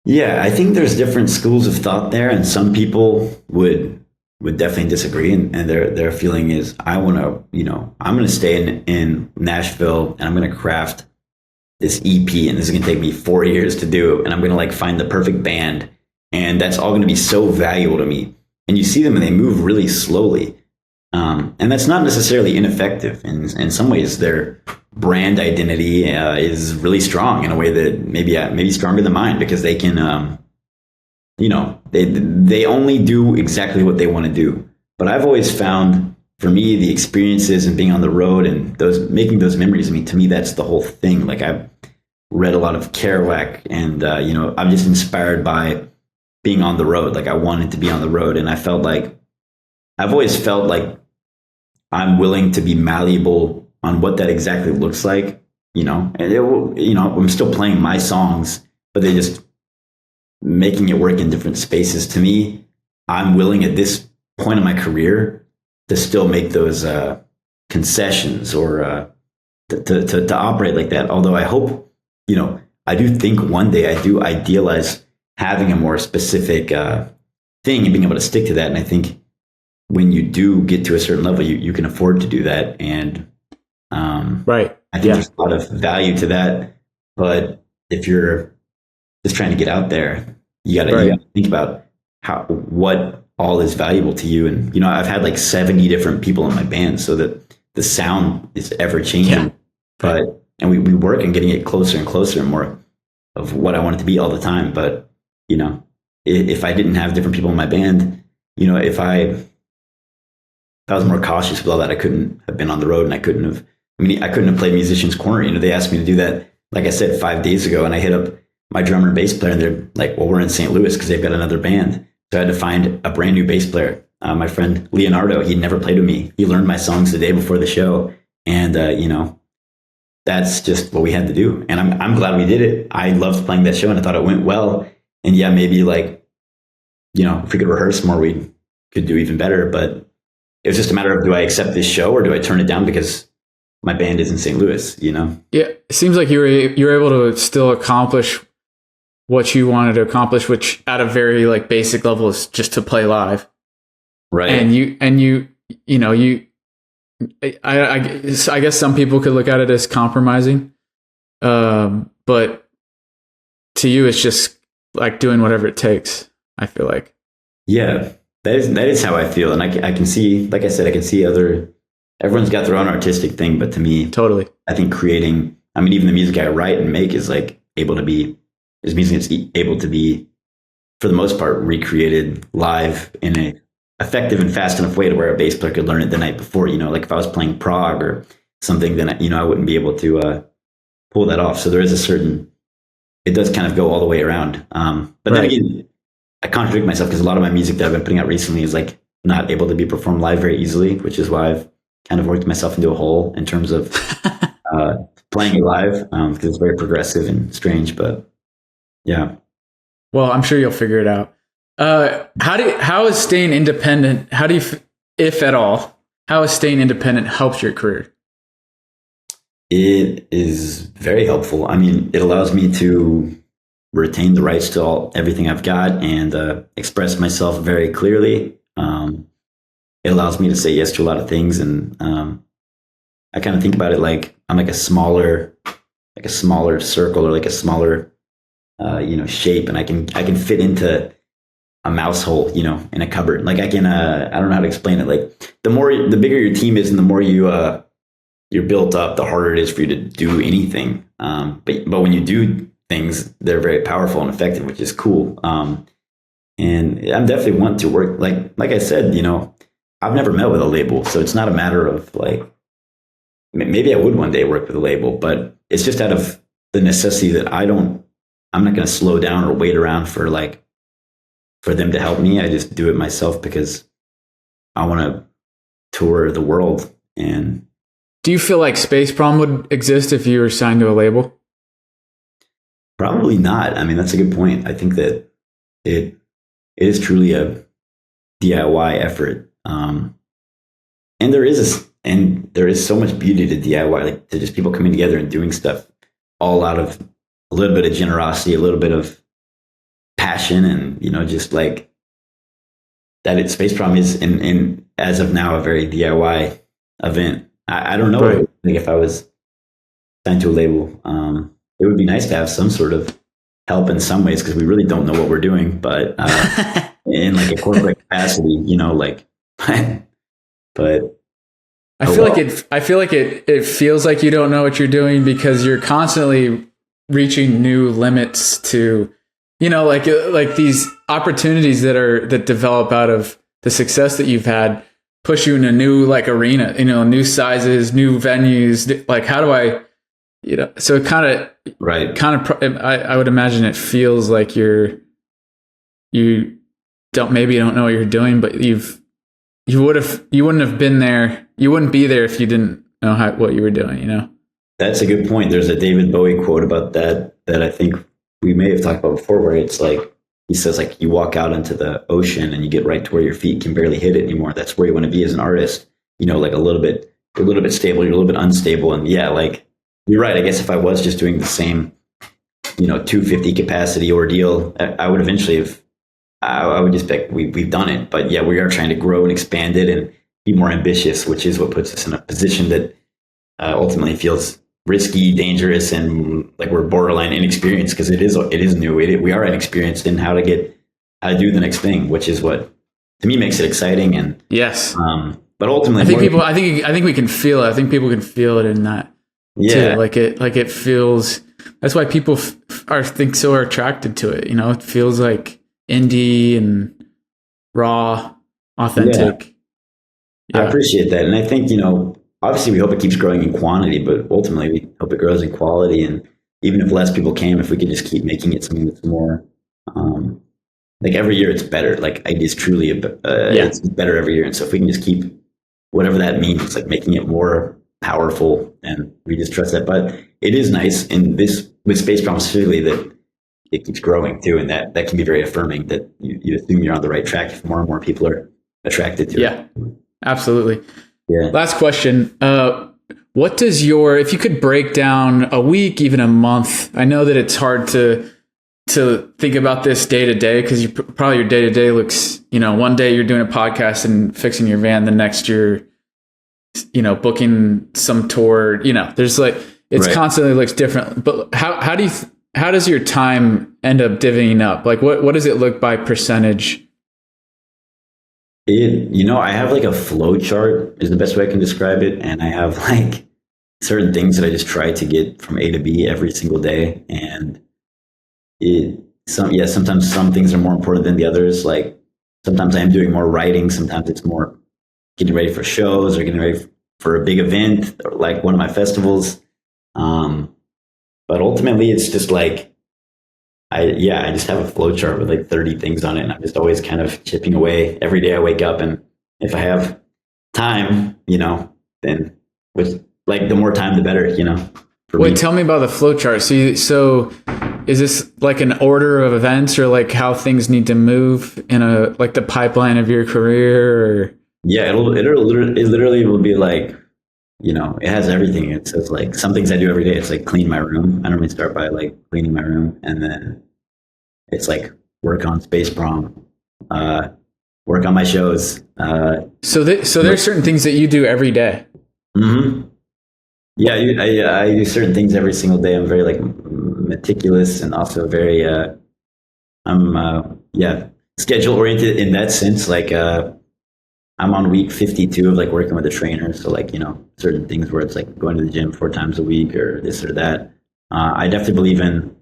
Yeah, I think there's different schools of thought there, and some people would definitely disagree, and their feeling is, I'm going to stay in Nashville, and I'm going to craft this EP, and this is going to take me 4 years to do, and I'm going to like find the perfect band, and that's all going to be so valuable to me. And you see them, and they move really slowly. And that's not necessarily ineffective. In some ways, their brand identity is really strong in a way that maybe stronger than mine, because they can, they only do exactly what they want to do. But I've always found, for me, the experiences and being on the road and making those memories, to me, that's the whole thing. Like, I've read a lot of Kerouac, and I'm just inspired by being on the road. Like, I wanted to be on the road, and I've always felt like I'm willing to be malleable on what that exactly looks like, and I'm still playing my songs, but they're just making it work in different spaces. To me, I'm willing at this point in my career to still make those concessions, or to operate like that. Although I hope, I do think one day I do idealize having a more specific thing and being able to stick to that. And I think when you do get to a certain level, you can afford to do that. And right. I think there's a lot of value to that. But if you're just trying to get out there, you gotta think about what all is valuable to you. And I've had like 70 different people in my band, so that the sound is ever changing. Yeah. And we work on getting it closer and closer and more of what I want it to be all the time. But if I didn't have different people in my band, if I was more cautious with all that, I couldn't have been on the road, and I couldn't have played Musician's Corner. They asked me to do that, like I said, 5 days ago, and I hit up my drummer and bass player, and they're like, well, we're in St. Louis because they've got another band. So I had to find a brand new bass player. My friend Leonardo, he'd never played with me. He learned my songs the day before the show. And, that's just what we had to do. And I'm glad we did it. I loved playing that show, and I thought it went well. And yeah, maybe like, if we could rehearse more, we could do even better. But it was just a matter of, do I accept this show, or do I turn it down because my band is in St. Louis, Yeah, it seems like you were able to still accomplish what you wanted to accomplish, which at a very like basic level is just to play live. Right. I guess some people could look at it as compromising. But to you, it's just like doing whatever it takes, I feel like. Yeah, that is how I feel. And I can see, like I said, everyone's got their own artistic thing, but to me, totally, I think creating, even the music I write and make is like music that's able to be, for the most part, recreated live in a effective and fast enough way to where a bass player could learn it the night before. Like if I was playing prog or something, then I wouldn't be able to pull that off. So there is it does kind of go all the way around. But then again, I contradict myself, because a lot of my music that I've been putting out recently is like not able to be performed live very easily, which is why I've kind of worked myself into a hole in terms of playing it live, because it's very progressive and strange. But yeah. Well, I'm sure you'll figure it out. How is staying independent? If at all, how has staying independent helped your career? It is very helpful. It allows me to retain the rights to everything I've got, and express myself very clearly. It allows me to say yes to a lot of things, and I kind of think about it like I'm like a smaller circle, or like a smaller, shape, and I can fit into a mouse hole, in a cupboard. Like I can, I don't know how to explain it. Like the bigger your team is, and the more you're built up, the harder it is for you to do anything. But when you do things, they're very powerful and effective, which is cool. And I'm definitely want to work, like I said, I've never met with a label, so it's not a matter of like, maybe I would one day work with a label, but it's just out of the necessity that I'm not going to slow down or wait around for them to help me. I just do it myself because I want to tour the world. And do you feel like Space Prom would exist if you were signed to a label? Probably not. I mean, that's a good point. I think that it is truly a DIY effort. And there is so much beauty to DIY, like to just people coming together and doing stuff all out of a little bit of generosity, a little bit of passion, and just like that. Space Prom is in as of now a very DIY event. I don't know. Right. Like if I was signed to a label, it would be nice to have some sort of help in some ways, because we really don't know what we're doing. But in like a corporate capacity, like, but. I feel like it feels like you don't know what you're doing, because you're constantly reaching new limits to, like these opportunities that develop out of the success that you've had push you in a new like arena, new sizes, new venues. Like, how do I, so it I would imagine it feels like you don't know what you're doing, but you wouldn't have been there. You wouldn't be there if you didn't know what you were doing, That's a good point. There's a David Bowie quote about that I think we may have talked about before, where it's like, he says, like, you walk out into the ocean and you get right to where your feet can barely hit it anymore. That's where you want to be as an artist, like a little bit stable, you're a little bit unstable. And yeah, like, you're right. I guess if I was just doing the same, 250 capacity ordeal, I would eventually I would just be like, we've done it. But yeah, we are trying to grow and expand it and be more ambitious, which is what puts us in a position that ultimately feels risky, dangerous, and like we're borderline inexperienced, because it is new. We are inexperienced in how to do the next thing, which is what to me makes it exciting. And yes, but ultimately, I think we can feel it. I think people can feel it in that. Yeah, too. Like it feels. That's why people are attracted to it. It feels like indie and raw, authentic. Yeah. I appreciate that, and I think obviously we hope it keeps growing in quantity, but ultimately we hope it grows in quality. And even if less people came, if we could just keep making it something that's more like every year it's better. Like it is truly it's better every year. And so if we can just keep whatever that means, like making it more powerful, and we just trust that. But it is nice in this with Space Prom specifically that it keeps growing too, and that can be very affirming, that you assume you're on the right track if more and more people are attracted to it. Yeah, absolutely. Yeah. Last question. What does if you could break down a week, even a month? I know that it's hard to think about this day to day, because probably your day to day looks, one day you're doing a podcast and fixing your van, the next you're, booking some tour. There's like it's right. Constantly looks different. But how does your time end up divvying up? Like what does it look by percentage? I have like a flow chart is the best way I can describe it. And I have like certain things that I just try to get from A to B every single day. And sometimes some things are more important than the others. Like sometimes I am doing more writing. Sometimes it's more getting ready for shows or getting ready for a big event, or like one of my festivals. But ultimately it's just like, I just have a flow chart with like 30 things on it, and I'm just always kind of chipping away. Every day I wake up, and if I have time, then with like the more time, the better, Wait, tell me about the flow chart. So is this like an order of events, or like how things need to move in like the pipeline of your career? Or? Yeah, it literally will be like, it has everything. It says like some things I do every day. It's like clean my room. I normally start by like cleaning my room, and then it's like work on Space Prom, work on my shows. So there's certain things that you do every day. Mm-hmm. Yeah, I do certain things every single day. I'm very like meticulous and also very I'm yeah, schedule oriented in that sense. Like I'm on week 52 of like working with a trainer, so like certain things where it's like going to the gym 4 times a week or this or that. I definitely believe in.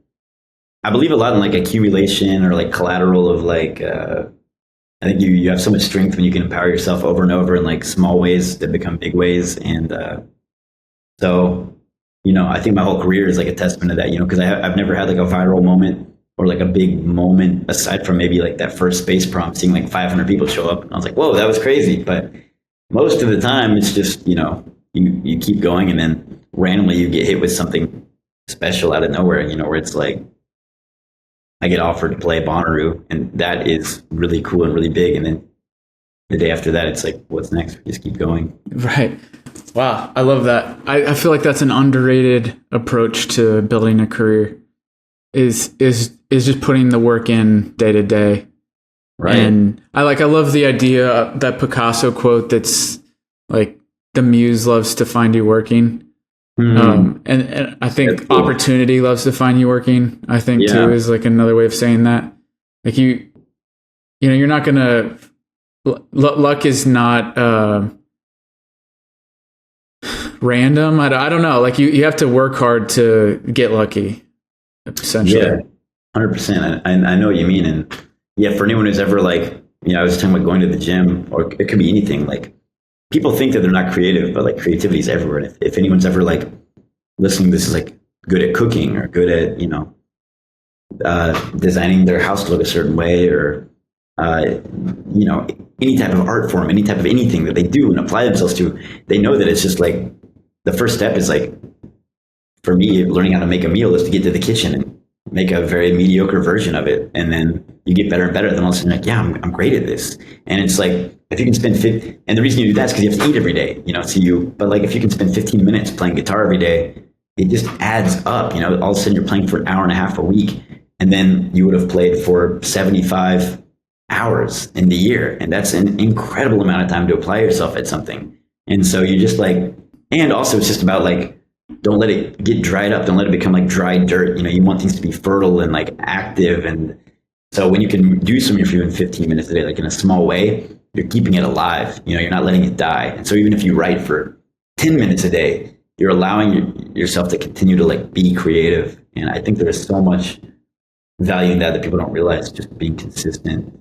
I believe a lot in like accumulation or like collateral of like. I think you have so much strength when you can empower yourself over and over in like small ways that become big ways, and so, I think my whole career is like a testament to that, because I've never had like a viral moment or like a big moment aside from maybe like that first space prom, seeing like 500 people show up. And I was like, whoa, that was crazy. But most of the time, it's just, you keep going and then randomly you get hit with something special out of nowhere, where it's like, I get offered to play Bonnaroo and that is really cool and really big. And then the day after that, it's like, what's next? We just keep going. Right. Wow. I love that. I feel like that's an underrated approach to building a career is just putting the work in day to day. Right. And I love the idea, that Picasso quote that's like, the muse loves to find you working. And I think cool. Opportunity loves to find you working, I think too, is like another way of saying that. Like you're not going to, luck is not random. I don't know. Like you have to work hard to get lucky, essentially. Yeah, 100%. I know what you mean. And yeah, for anyone who's ever like, I was talking about going to the gym, or it could be anything. Like people think that they're not creative, but like creativity is everywhere. And if anyone's ever like listening, this is like good at cooking or good at, designing their house to look a certain way, or, any type of art form, any type of anything that they do and apply themselves to, they know that it's just like the first step is like, for me, learning how to make a meal is to get to the kitchen and make a very mediocre version of it. And then you get better and better. Then all of a sudden, like, yeah, I'm great at this. And it's like, if you can spend and the reason you do that is because you have to eat every day, but like if you can spend 15 minutes playing guitar every day, it just adds up, all of a sudden you're playing for an hour and a half a week. And then you would have played for 75 hours in the year. And that's an incredible amount of time to apply yourself at something. And so you just like, and also it's just about like, don't let it get dried up. Don't let it become like dry dirt. You want things to be fertile and like active. And so when you can do something for even 15 minutes a day, like in a small way, you're keeping it alive. You're not letting it die. And so even if you write for 10 minutes a day, you're allowing yourself to continue to like be creative. And I think there's so much value in that people don't realize, just being consistent,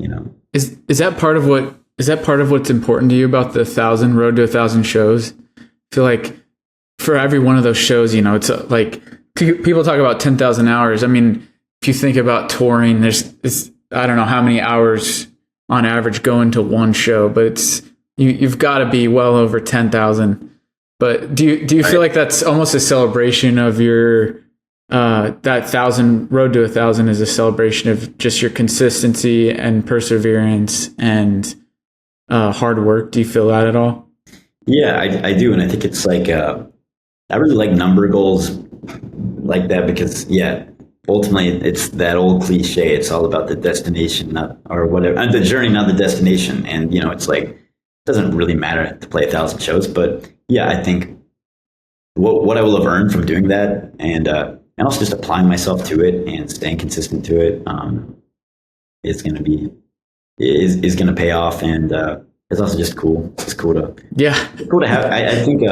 Is that part of what's important to you about the road to 1,000 shows? I feel like for every one of those shows, it's like people talk about 10,000 hours. I mean, if you think about touring, it's I don't know how many hours on average go into one show, but you've got to be well over 10,000. But do you feel like that's almost a celebration of your that 1,000 road to 1,000 is a celebration of just your consistency and perseverance and hard work? Do you feel that at all? Yeah, I do, and I think it's like I really like number goals like that because ultimately it's that old cliche. It's all about the destination, or whatever, the journey, not the destination. And it's like it doesn't really matter to play 1,000 shows, but yeah, I think what I will have earned from doing that, and also just applying myself to it and staying consistent to it, is going to pay off, and it's also just cool. It's cool to have. I think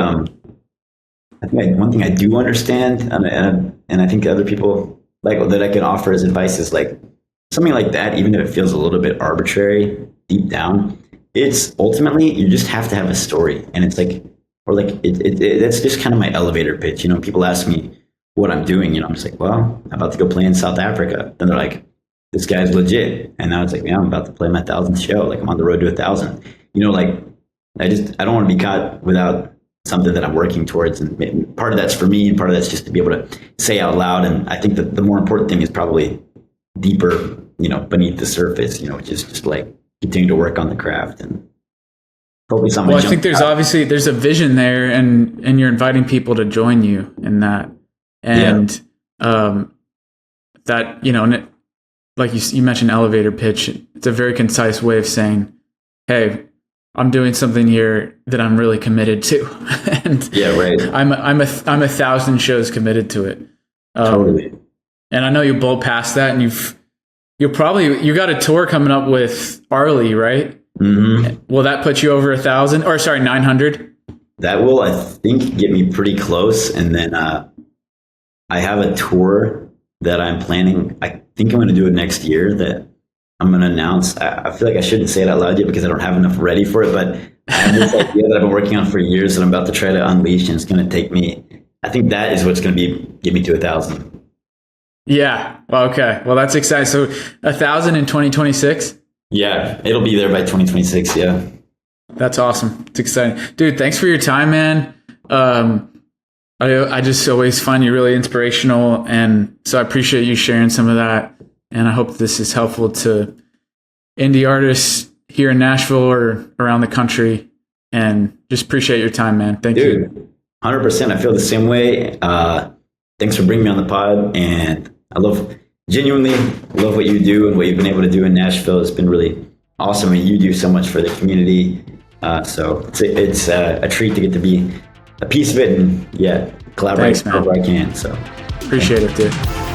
one thing I do understand, and I think other people like that I can offer as advice is like something like that, even if it feels a little bit arbitrary deep down, it's ultimately you just have to have a story, and it's like, or like that's just kind of my elevator pitch. People ask me what I'm doing, I'm just like, well, I'm about to go play in South Africa. Then they're like, this guy's legit, and now it's like, yeah, I'm about to play my 1,000th show. Like I'm on the road to 1,000. Like I don't want to be caught without something that I'm working towards. And part of that's for me, and part of that's just to be able to say out loud. And I think that the more important thing is probably deeper, beneath the surface, which is just like continue to work on the craft and hopefully someone. Well, I think there's a vision there, and you're inviting people to join you in that. And that, like you mentioned elevator pitch, it's a very concise way of saying, hey, I'm doing something here that I'm really committed to. And Yeah, right. I'm 1,000 shows committed to it. Totally. And I know you blow past that, and you got a tour coming up with Arlie, right? Mm-hmm. Will that put you over 1,000? Or sorry, 900? That will, I think, get me pretty close. And then I have a tour that I'm planning. I think I'm going to do it next year that I'm going to announce. I feel like I shouldn't say it out loud yet because I don't have enough ready for it. But I have this idea that I've been working on for years that I'm about to try to unleash, and it's going to take me. I think that is what's going to get me to 1,000. Yeah. Well, okay. Well, that's exciting. So 1,000 in 2026? Yeah, it'll be there by 2026. Yeah. That's awesome. It's exciting. Dude, thanks for your time, man. I just always find you really inspirational. And so I appreciate you sharing some of that. And I hope this is helpful to indie artists here in Nashville or around the country. And just appreciate your time, man. Thank you. Dude, 100%. I feel the same way. Thanks for bringing me on the pod. And I genuinely love what you do and what you've been able to do in Nashville. It's been really awesome. And you do so much for the community. So it's a treat to get to be a piece of it and collaborate wherever I can. So appreciate it, dude.